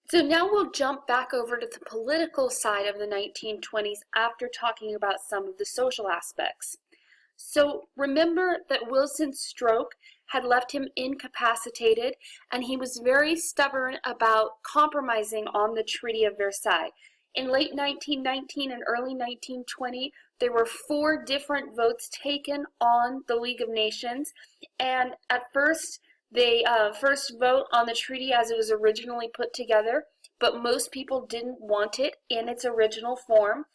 So now we'll jump back over to the political side of the 1920s after talking about some of the social aspects. So remember that Wilson's stroke had left him incapacitated, and he was very stubborn about compromising on the Treaty of Versailles. In late 1919 and early 1920, there were 4 different votes taken on the League of Nations, and at first, they first vote on the treaty as it was originally put together, but most people didn't want it in its original form.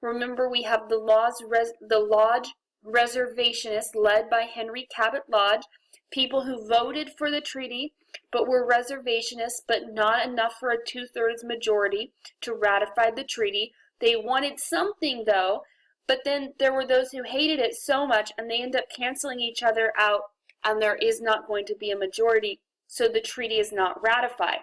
Remember, we have the Lodge reservationists led by Henry Cabot Lodge, people who voted for the treaty but were reservationists, but not enough for a 2/3 majority to ratify the treaty. They wanted something though, but then there were those who hated it so much and they end up canceling each other out, and there is not going to be a majority, so the treaty is not ratified.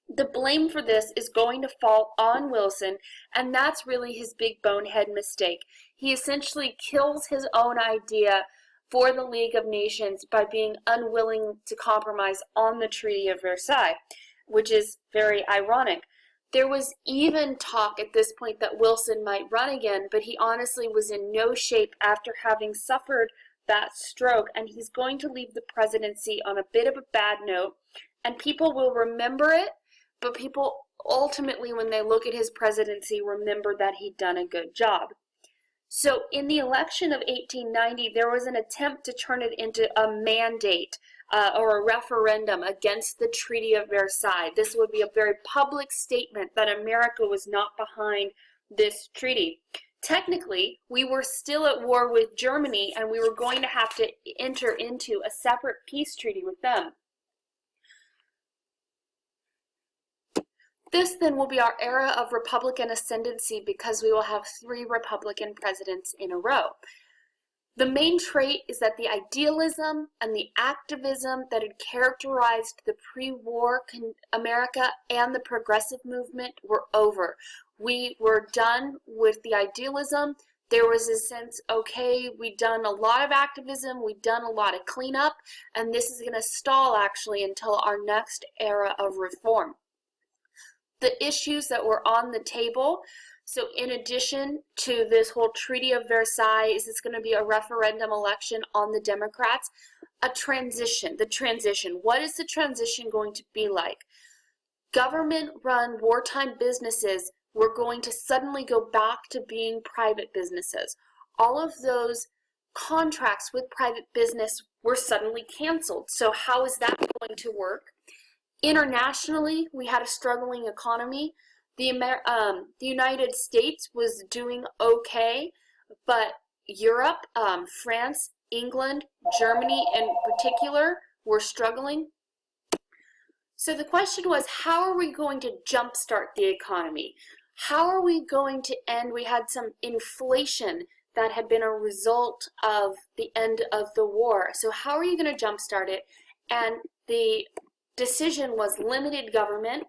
The blame for this is going to fall on Wilson, and that's really his big bonehead mistake. He essentially kills his own idea for the League of Nations by being unwilling to compromise on the Treaty of Versailles, which is very ironic. There was even talk at this point that Wilson might run again, but he honestly was in no shape after having suffered that stroke, and he's going to leave the presidency on a bit of a bad note, and people will remember it, but people ultimately, when they look at his presidency, remember that he'd done a good job. So in the election of 1890, there was an attempt to turn it into a mandate or a referendum against the Treaty of Versailles. This would be a very public statement that America was not behind this treaty. Technically, we were still at war with Germany, and we were going to have to enter into a separate peace treaty with them. This then will be our era of Republican ascendancy because we will have 3 Republican presidents in a row. The main trait is that the idealism and the activism that had characterized the pre-war America and the progressive movement were over. We were done with the idealism. There was a sense, okay, we've done a lot of activism, we've done a lot of cleanup, and this is going to stall actually until our next era of reform. The issues that were on the table, so in addition to this whole Treaty of Versailles, is this going to be a referendum election on the Democrats? A transition, the transition. What is the transition going to be like? Government-run wartime businesses were going to suddenly go back to being private businesses. All of those contracts with private business were suddenly canceled. So how is that going to work? Internationally, we had a struggling economy. The United States was doing okay, but Europe, France, England, Germany in particular were struggling. So the question was, how are we going to jumpstart the economy? How are we going to end? We had some inflation that had been a result of the end of the war. So how are you going to jumpstart it? And the decision was limited government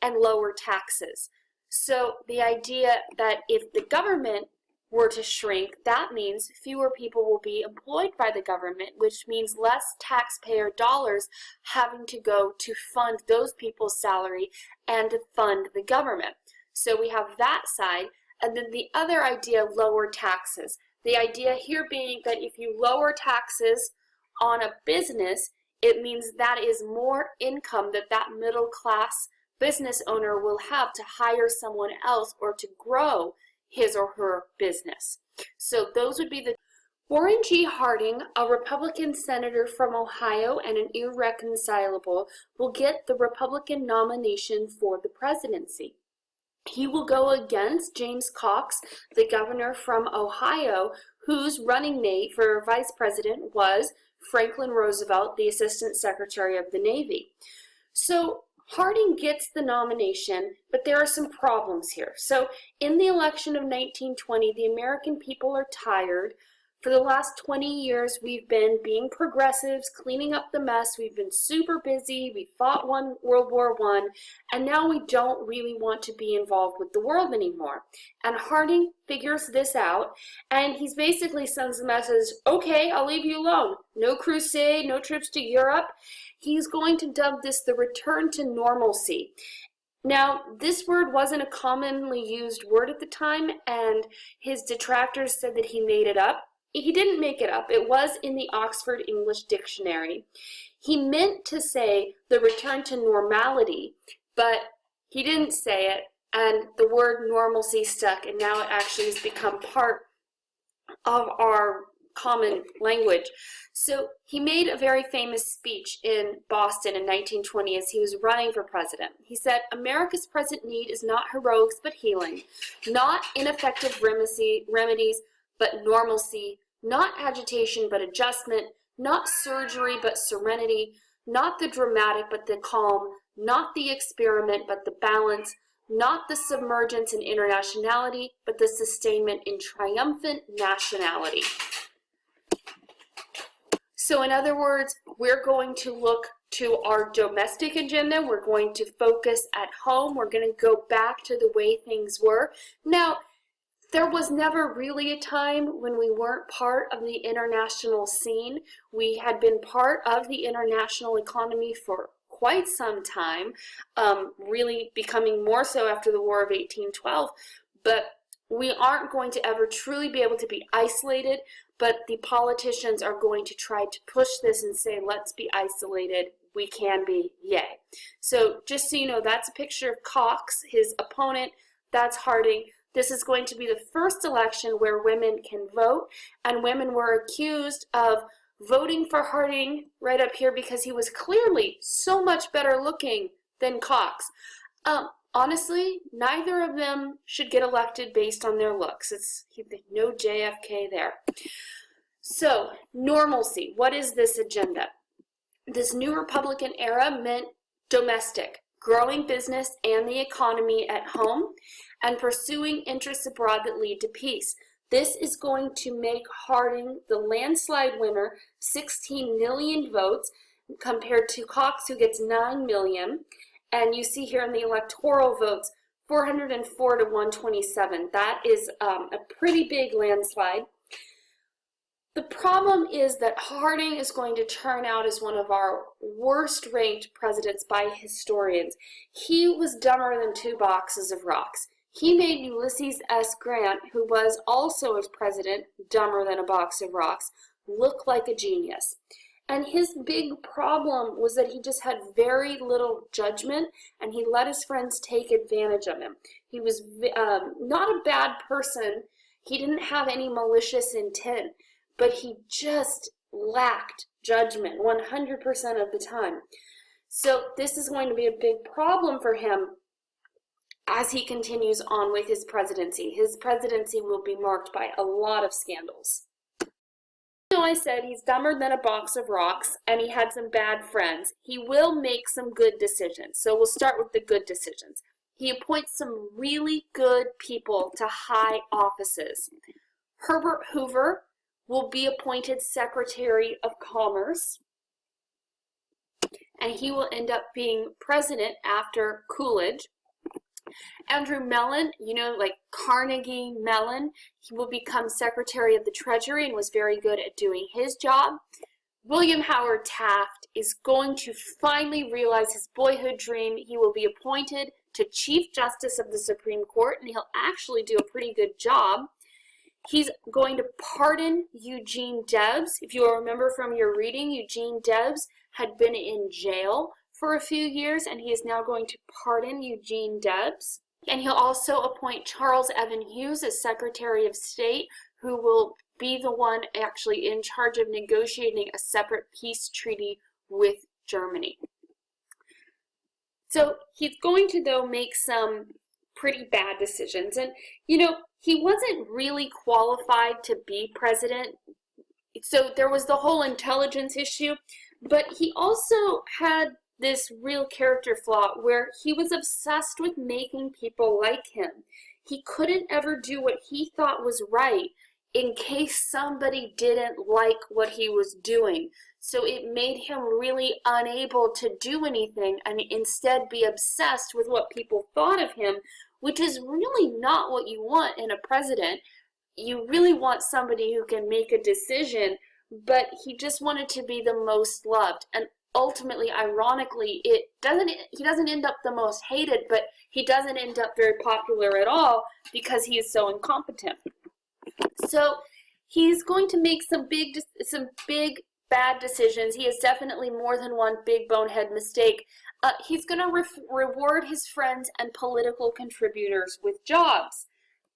and lower taxes. So the idea that if the government were to shrink, that means fewer people will be employed by the government, which means less taxpayer dollars having to go to fund those people's salary and to fund the government. So we have that side, and then the other idea, lower taxes. The idea here being that if you lower taxes on a business, it means that is more income that that middle class business owner will have to hire someone else or to grow his or her business. So those would be the Warren G. Harding, a Republican senator from Ohio and an irreconcilable, will get the Republican nomination for the presidency. He will go against James Cox, the governor from Ohio, whose running mate for vice president was Franklin Roosevelt, the Assistant Secretary of the Navy. So Harding gets the nomination, but there are some problems here. So in the election of 1920, the American people are tired. For the last 20 years, we've been being progressives, cleaning up the mess. We've been super busy. We fought World War I, and now we don't really want to be involved with the world anymore. And Harding figures this out, and he basically sends the message, okay, I'll leave you alone. No crusade, no trips to Europe. He's going to dub this the return to normalcy. Now, this word wasn't a commonly used word at the time, and his detractors said that he made it up. He didn't make it up. It was in the Oxford English Dictionary. He meant to say the return to normality, but he didn't say it, and the word normalcy stuck, and now it actually has become part of our common language. So he made a very famous speech in Boston in 1920 as he was running for president. He said, "America's present need is not heroics but healing, not ineffective remedies but normalcy, not agitation but adjustment, not surgery but serenity, not the dramatic but the calm, not the experiment but the balance, not the submergence in internationality, but the sustainment in triumphant nationality." So in other words, we're going to look to our domestic agenda. We're going to focus at home. We're going to go back to the way things were. Now, there was never really a time when we weren't part of the international scene. We had been part of the international economy for quite some time, really becoming more so after the War of 1812, but we aren't going to ever truly be able to be isolated, but the politicians are going to try to push this and say, let's be isolated, we can be, yay. So just so you know, that's a picture of Cox, his opponent, that's Harding. This is going to be the first election where women can vote, and women were accused of voting for Harding right up here because he was clearly so much better looking than Cox. Honestly, neither of them should get elected based on their looks. It's no JFK there. So, normalcy. What is this agenda? This new Republican era meant domestic, growing business and the economy at home, and pursuing interests abroad that lead to peace. This is going to make Harding the landslide winner, 16 million votes, compared to Cox, who gets 9 million. And you see here in the electoral votes, 404 to 127. That is a pretty big landslide. The problem is that Harding is going to turn out as one of our worst ranked presidents by historians. He was dumber than 2 boxes of rocks. He made Ulysses S. Grant, who was also as president, dumber than a box of rocks, look like a genius. And his big problem was that he just had very little judgment, and he let his friends take advantage of him. He was not a bad person. He didn't have any malicious intent, but he just lacked judgment 100% of the time. So this is going to be a big problem for him as he continues on with his presidency. His presidency will be marked by a lot of scandals. I said he's dumber than a box of rocks, and he had some bad friends. He will make some good decisions. So we'll start with the good decisions. He appoints some really good people to high offices. Herbert Hoover will be appointed Secretary of Commerce, and he will end up being president after Coolidge. Andrew Mellon, you know, like Carnegie Mellon, he will become Secretary of the Treasury and was very good at doing his job. William Howard Taft is going to finally realize his boyhood dream. He will be appointed to Chief Justice of the Supreme Court, and he'll actually do a pretty good job. He's going to pardon Eugene Debs. If you remember from your reading, Eugene Debs had been in jail for a few years, and he is now going to pardon Eugene Debs. And he'll also appoint Charles Evan Hughes as Secretary of State, who will be the one actually in charge of negotiating a separate peace treaty with Germany. So he's going to, though, make some pretty bad decisions. And, you know, he wasn't really qualified to be president. So there was the whole intelligence issue, but he also had this real character flaw where he was obsessed with making people like him. He couldn't ever do what he thought was right in case somebody didn't like what he was doing. So it made him really unable to do anything and instead be obsessed with what people thought of him, which is really not what you want in a president. You really want somebody who can make a decision, but he just wanted to be the most loved. And ultimately, ironically, he doesn't end up the most hated, but he doesn't end up very popular at all because he is so incompetent. So he's going to make some big bad decisions. He has definitely more than one big bonehead mistake. He's going to reward his friends and political contributors with jobs.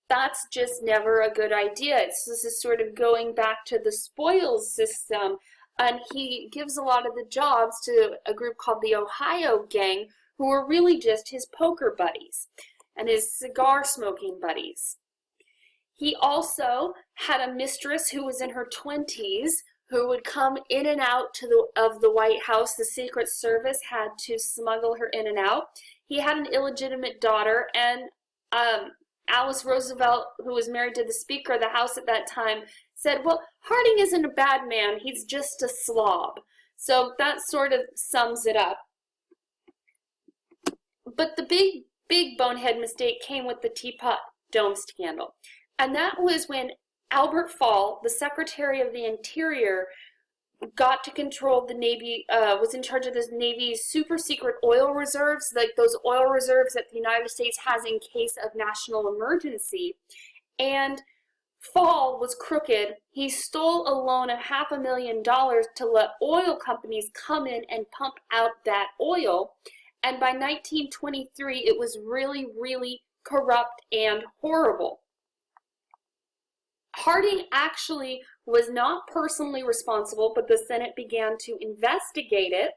That's just never a good idea. This is sort of going back to the spoils system. And he gives a lot of the jobs to a group called the Ohio Gang, who were really just his poker buddies and his cigar smoking buddies. He also had a mistress who was in her 20s who would come in and out of the White House. The Secret Service had to smuggle her in and out. He had an illegitimate daughter, and Alice Roosevelt, who was married to the Speaker of the House at that time, said, well, Harding isn't a bad man, he's just a slob. So that sort of sums it up. But the big bonehead mistake came with the Teapot Dome scandal. And that was when Albert Fall, the Secretary of the Interior, got to control the Navy, was in charge of the Navy's super secret oil reserves, like those oil reserves that the United States has in case of national emergency. And Fall was crooked. He stole a loan of $500,000 to let oil companies come in and pump out that oil. And by 1923, it was really, really corrupt and horrible. Harding actually was not personally responsible, but the Senate began to investigate it.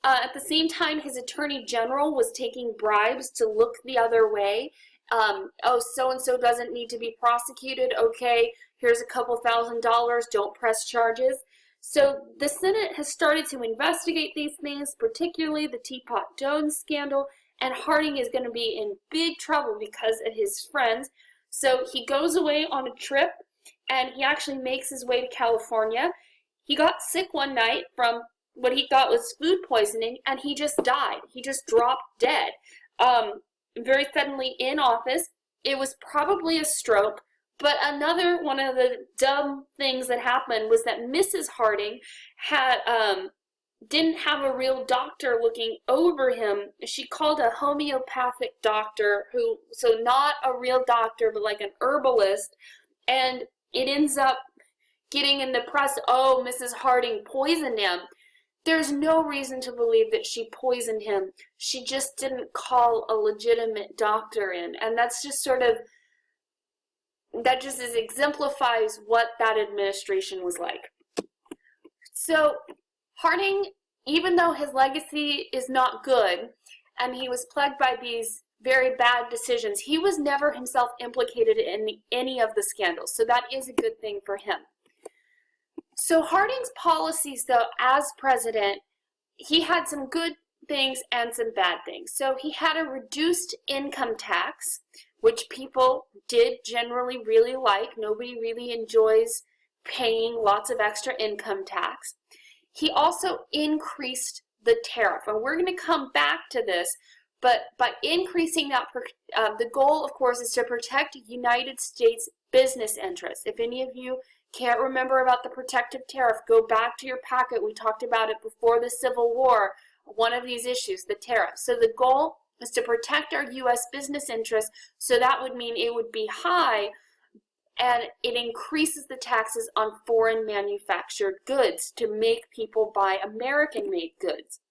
At the same time, his attorney general was taking bribes to look the other way. Oh, so-and-so doesn't need to be prosecuted. Okay, here's a couple $1,000s. Don't press charges. So the Senate has started to investigate these things, particularly the Teapot Dome scandal, and Harding is going to be in big trouble because of his friends. So he goes away on a trip, and he actually makes his way to California. He got sick one night from what he thought was food poisoning, and he just died. He just dropped dead. Very suddenly in office. It was probably a stroke, but another one of the dumb things that happened was that Mrs. Harding had didn't have a real doctor looking over him. She called a homeopathic doctor, so not a real doctor, but like an herbalist, and it ends up getting in the press, oh, Mrs. Harding poisoned him. There's no reason to believe that she poisoned him. She just didn't call a legitimate doctor in, and that's just sort of, that just exemplifies what that administration was like. So Harding, even though his legacy is not good, and he was plagued by these very bad decisions, he was never himself implicated in any of the scandals, so that is a good thing for him. So Harding's policies, though, as president, he had some good things and some bad things. So he had a reduced income tax, which people did generally really like. Nobody really enjoys paying lots of extra income tax. He also increased the tariff, and we're going to come back to this, but by increasing that, the goal, of course, is to protect United States business interests. If any of you can't remember about the protective tariff, go back to your packet. We talked about it before the Civil War, one of these issues, the tariff. So the goal is to protect our U.S. business interests, so that would mean it would be high, and it increases the taxes on foreign manufactured goods to make people buy American-made goods.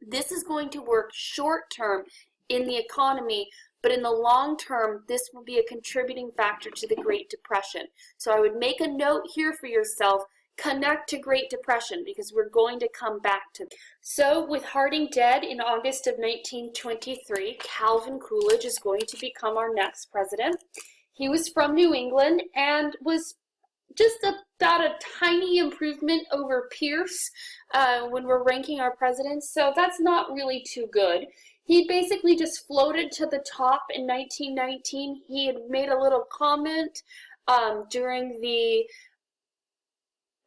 This is going to work short-term in the economy, but in the long term, this will be a contributing factor to the Great Depression. So I would make a note here for yourself, connect to Great Depression, because we're going to come back to it. So with Harding dead in August of 1923, Calvin Coolidge is going to become our next president. He was from New England and was just about a tiny improvement over Pierce when we're ranking our presidents, so that's not really too good. He basically just floated to the top in 1919. He had made a little comment during the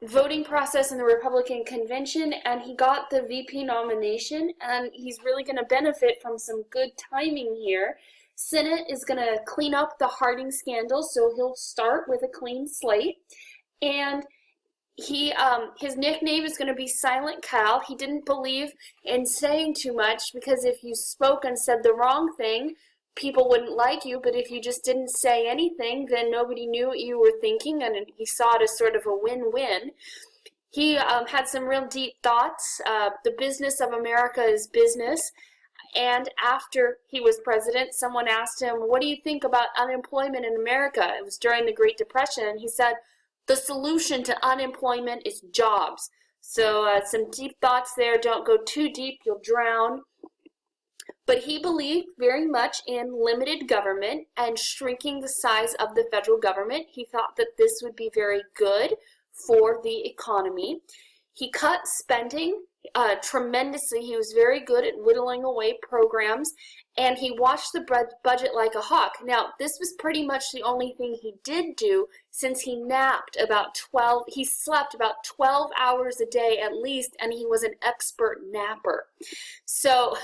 voting process in the Republican convention, and he got the VP nomination, and he's really going to benefit from some good timing here. Senate is going to clean up the Harding scandal, so he'll start with a clean slate, and His nickname is going to be Silent Cal. He didn't believe in saying too much because if you spoke and said the wrong thing, people wouldn't like you, but if you just didn't say anything, then nobody knew what you were thinking, and he saw it as sort of a win-win. He had some real deep thoughts. The business of America is business. And after he was president, someone asked him, what do you think about unemployment in America? It was during the Great Depression, and he said, the solution to unemployment is jobs. So some deep thoughts there. Don't go too deep, you'll drown. But he believed very much in limited government and shrinking the size of the federal government. He thought that this would be very good for the economy. He cut spending tremendously. He was very good at whittling away programs, and he watched the budget like a hawk. Now, this was pretty much the only thing he did do, since he slept about 12 hours a day at least, and he was an expert napper. So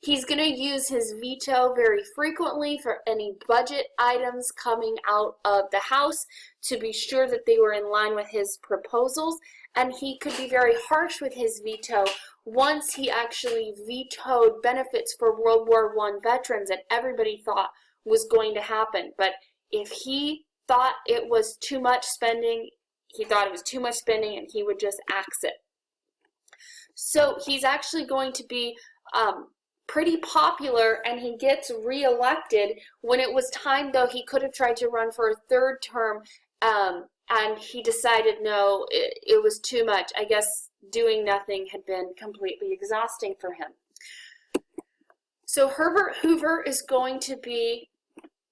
he's going to use his veto very frequently for any budget items coming out of the House to be sure that they were in line with his proposals. And he could be very harsh with his veto. Once he actually vetoed benefits for World War I veterans that everybody thought was going to happen. But if he thought it was too much spending, and he would just axe it. So he's actually going to be pretty popular, and he gets reelected. When it was time, though, he could have tried to run for a third term, and he decided no, it was too much. I guess doing nothing had been completely exhausting for him. So Herbert Hoover is going to be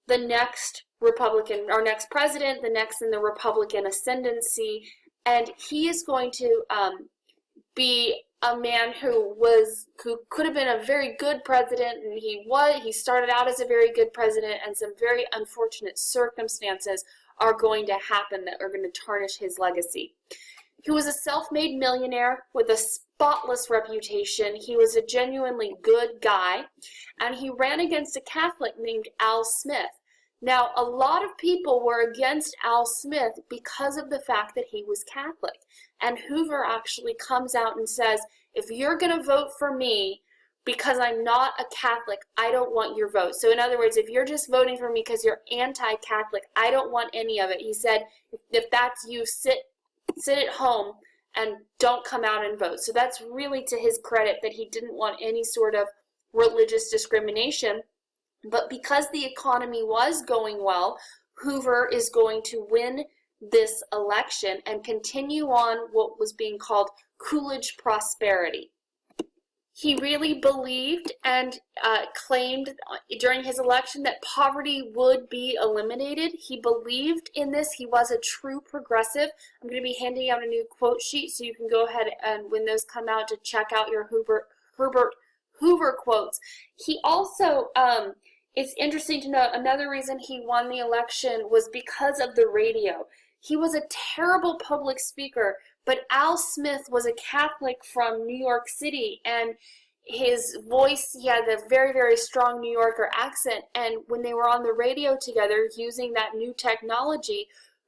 the next Republican, or next president, the next in the Republican ascendancy, and he is going to be a man who could have been a very good president, and he started out as a very good president, and some very unfortunate circumstances are going to happen that are going to tarnish his legacy. He was a self-made millionaire with a spotless reputation. He was a genuinely good guy, and he ran against a Catholic named Al Smith. Now, a lot of people were against Al Smith because of the fact that he was Catholic. And Hoover actually comes out and says, if you're going to vote for me because I'm not a Catholic, I don't want your vote. So in other words, if you're just voting for me because you're anti-Catholic, I don't want any of it. He said, if that's you, sit at home and don't come out and vote. So that's really to his credit that he didn't want any sort of religious discrimination. But because the economy was going well, Hoover is going to win this election and continue on what was being called Coolidge prosperity. He really believed and claimed during his election that poverty would be eliminated. He believed in this. He was a true progressive. I'm going to be handing out a new quote sheet, so you can go ahead and when those come out to check out your Herbert Hoover quotes. He also, it's interesting to note, another reason he won the election was because of the radio. He was a terrible public speaker, but Al Smith was a Catholic from New York City, and his voice, he had a very, very strong New Yorker accent, and when they were on the radio together using that new technology,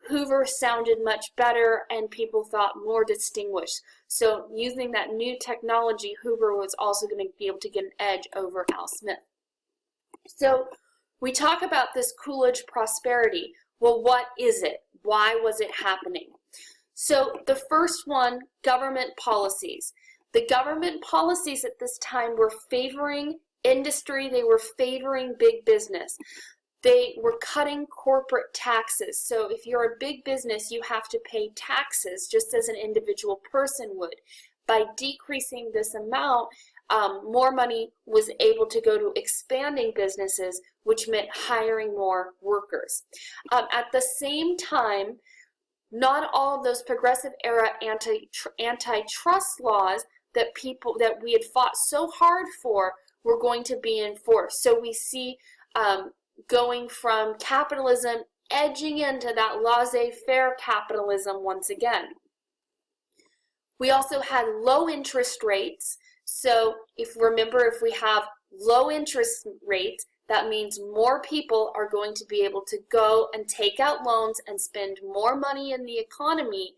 Hoover sounded much better and people thought more distinguished. So using that new technology, Hoover was also going to be able to get an edge over Al Smith. So we talk about this Coolidge prosperity. Well, what is it? Why was it happening? So the first one, government policies. The government policies at this time were favoring industry. They were favoring big business. They were cutting corporate taxes. So if you're a big business, you have to pay taxes just as an individual person would. By decreasing this amount, more money was able to go to expanding businesses, which meant hiring more workers. At the same time, not all of those progressive era antitrust laws that we had fought so hard for were going to be enforced. So we see going from capitalism edging into that laissez-faire capitalism once again. We also had low interest rates. So if we have low interest rates, that means more people are going to be able to go and take out loans and spend more money in the economy,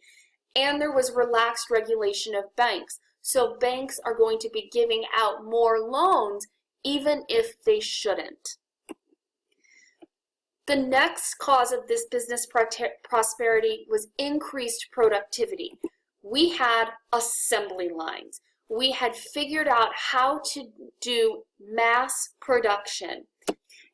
and there was relaxed regulation of banks. So banks are going to be giving out more loans even if they shouldn't. The next cause of this business prosperity was increased productivity. We had assembly lines. We had figured out how to do mass production.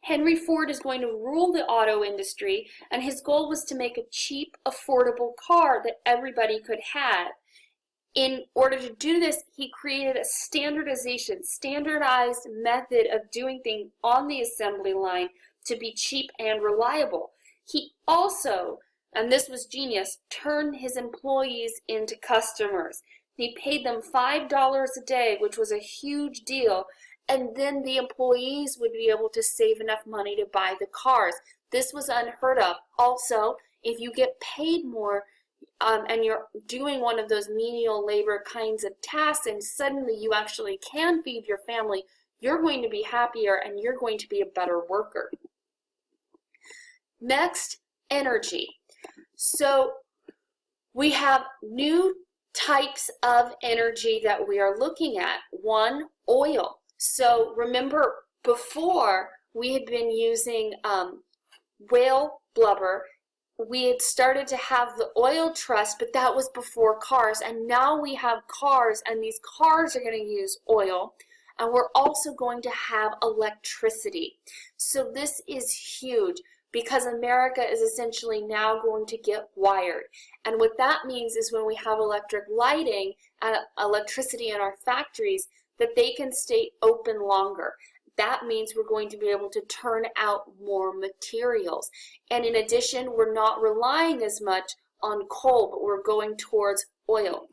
Henry Ford is going to rule the auto industry, and his goal was to make a cheap, affordable car that everybody could have. In order to do this, he created a standardized method of doing things on the assembly line to be cheap and reliable. He also, and this was genius, turned his employees into customers. He paid them $5 a day, which was a huge deal, and then the employees would be able to save enough money to buy the cars. This was unheard of. Also, if you get paid more and you're doing one of those menial labor kinds of tasks and suddenly you actually can feed your family, you're going to be happier and you're going to be a better worker. Next, energy. So we have new types of energy that we are looking at. One, oil. So remember, before we had been using whale blubber. We had started to have the oil trust, but that was before cars. And now we have cars, and these cars are going to use oil. And we're also going to have electricity. So this is huge because America is essentially now going to get wired. And what that means is when we have electric lighting and electricity in our factories, that they can stay open longer. That means we're going to be able to turn out more materials. And in addition, we're not relying as much on coal, but we're going towards oil.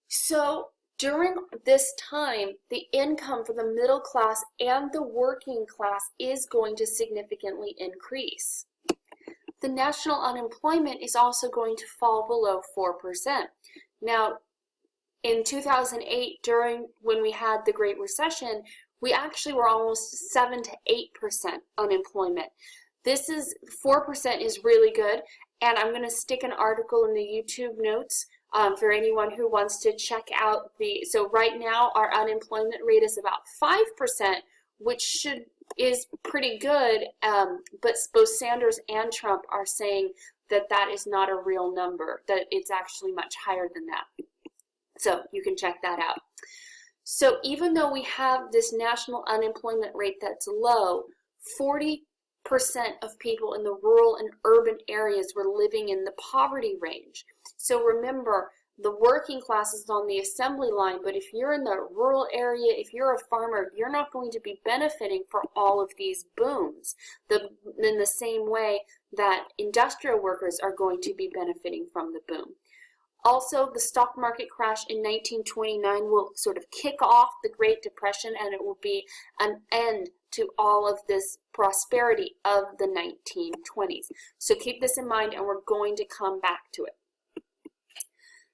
So during this time, the income for the middle class and the working class is going to significantly increase. The national unemployment is also going to fall below 4%. Now, in 2008, when we had the Great Recession, we actually were almost 7 to 8% unemployment. 4% is really good, and I'm going to stick an article in the YouTube notes for anyone who wants to check out so right now our unemployment rate is about 5%, which is pretty good, but both Sanders and Trump are saying that that is not a real number, that it's actually much higher than that. So you can check that out. So even though we have this national unemployment rate that's low, 40% of people in the rural and urban areas were living in the poverty range. So remember, the working class is on the assembly line, but if you're in the rural area, if you're a farmer, you're not going to be benefiting from all of these booms in the same way that industrial workers are going to be benefiting from the boom. Also, the stock market crash in 1929 will sort of kick off the Great Depression, and it will be an end to all of this prosperity of the 1920s. So keep this in mind, and we're going to come back to it.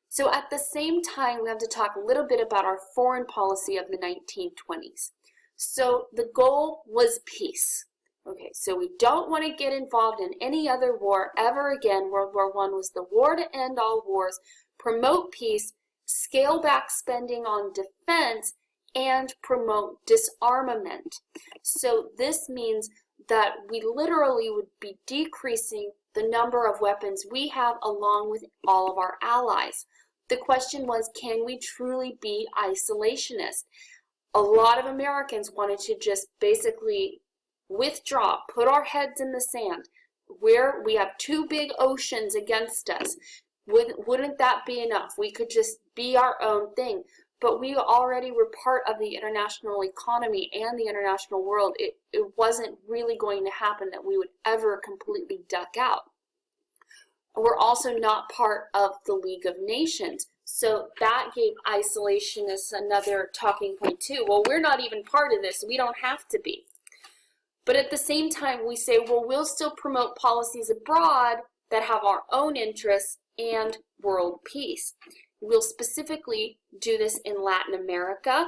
So at the same time, we have to talk a little bit about our foreign policy of the 1920s. So the goal was peace. Okay, so we don't want to get involved in any other war ever again. World War I was the war to end all wars, promote peace, scale back spending on defense, and promote disarmament. So this means that we literally would be decreasing the number of weapons we have along with all of our allies. The question was, can we truly be isolationist? A lot of Americans wanted to just basically withdraw, put our heads in the sand, where we have two big oceans against us. Wouldn't that be enough? We could just be our own thing. But we already were part of the international economy and the international world. It wasn't really going to happen that we would ever completely duck out. We're also not part of the League of Nations. So that gave isolationists another talking point too. Well, we're not even part of this. We don't have to be. But at the same time, we say, well, we'll still promote policies abroad that have our own interests and world peace. We'll specifically do this in Latin America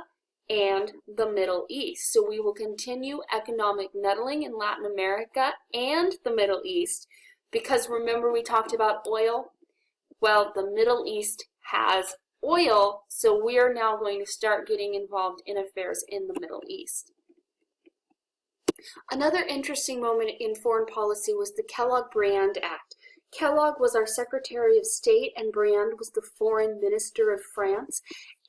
and the Middle East. So we will continue economic meddling in Latin America and the Middle East, Because remember we talked about oil? Well, the Middle East has oil, so we're now going to start getting involved in affairs in the Middle East. Another interesting moment in foreign policy was the Kellogg-Briand Act. Kellogg was our Secretary of State and Briand was the Foreign Minister of France,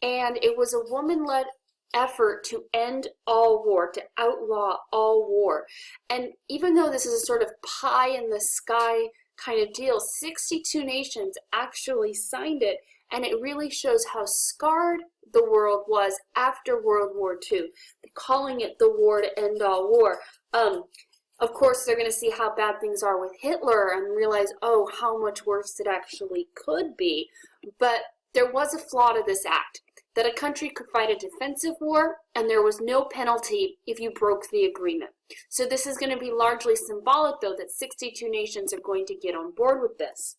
and it was a woman-led effort to end all war, to outlaw all war. And even though this is a sort of pie-in-the-sky kind of deal, 62 nations actually signed it, and it really shows how scarred the world was after World War II, calling it the war to end all war. Of course, they're going to see how bad things are with Hitler and realize, oh, how much worse it actually could be. But there was a flaw to this act, that a country could fight a defensive war, and there was no penalty if you broke the agreement. So this is going to be largely symbolic, though, that 62 nations are going to get on board with this.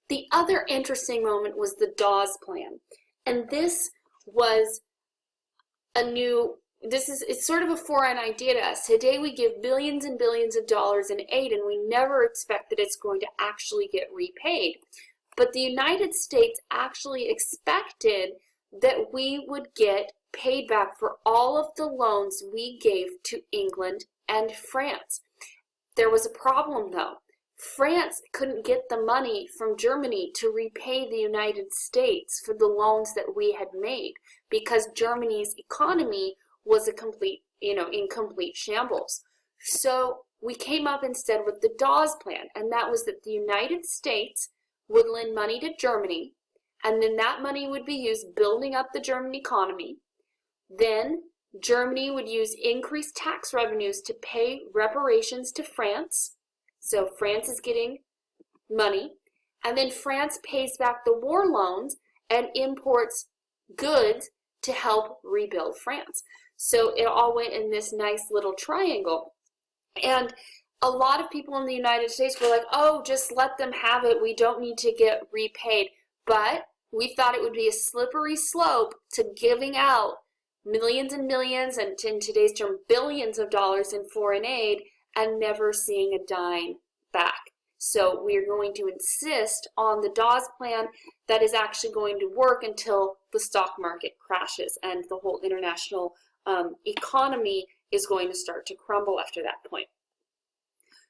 The other interesting moment was the Dawes Plan, and this was it's sort of a foreign idea to us. Today we give billions and billions of dollars in aid, and we never expect that it's going to actually get repaid. But the United States actually expected that we would get paid back for all of the loans we gave to England and France. There was a problem, though. France couldn't get the money from Germany to repay the United States for the loans that we had made because Germany's economy was in complete shambles. So we came up instead with the Dawes Plan, and that was that the United States would lend money to Germany, and then that money would be used building up the German economy. Then Germany would use increased tax revenues to pay reparations to France. So France is getting money, and then France pays back the war loans and imports goods to help rebuild France. So it all went in this nice little triangle. And a lot of people in the United States were like, oh, just let them have it. We don't need to get repaid. But we thought it would be a slippery slope to giving out millions and millions, and in today's term, billions of dollars in foreign aid and never seeing a dime back. So we're going to insist on the Dawes Plan that is actually going to work until the stock market crashes and the whole international economy is going to start to crumble after that point.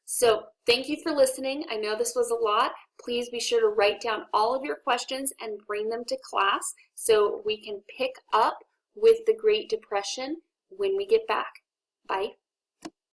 So thank you for listening. I know this was a lot. Please be sure to write down all of your questions and bring them to class so we can pick up with the Great Depression when we get back. Bye.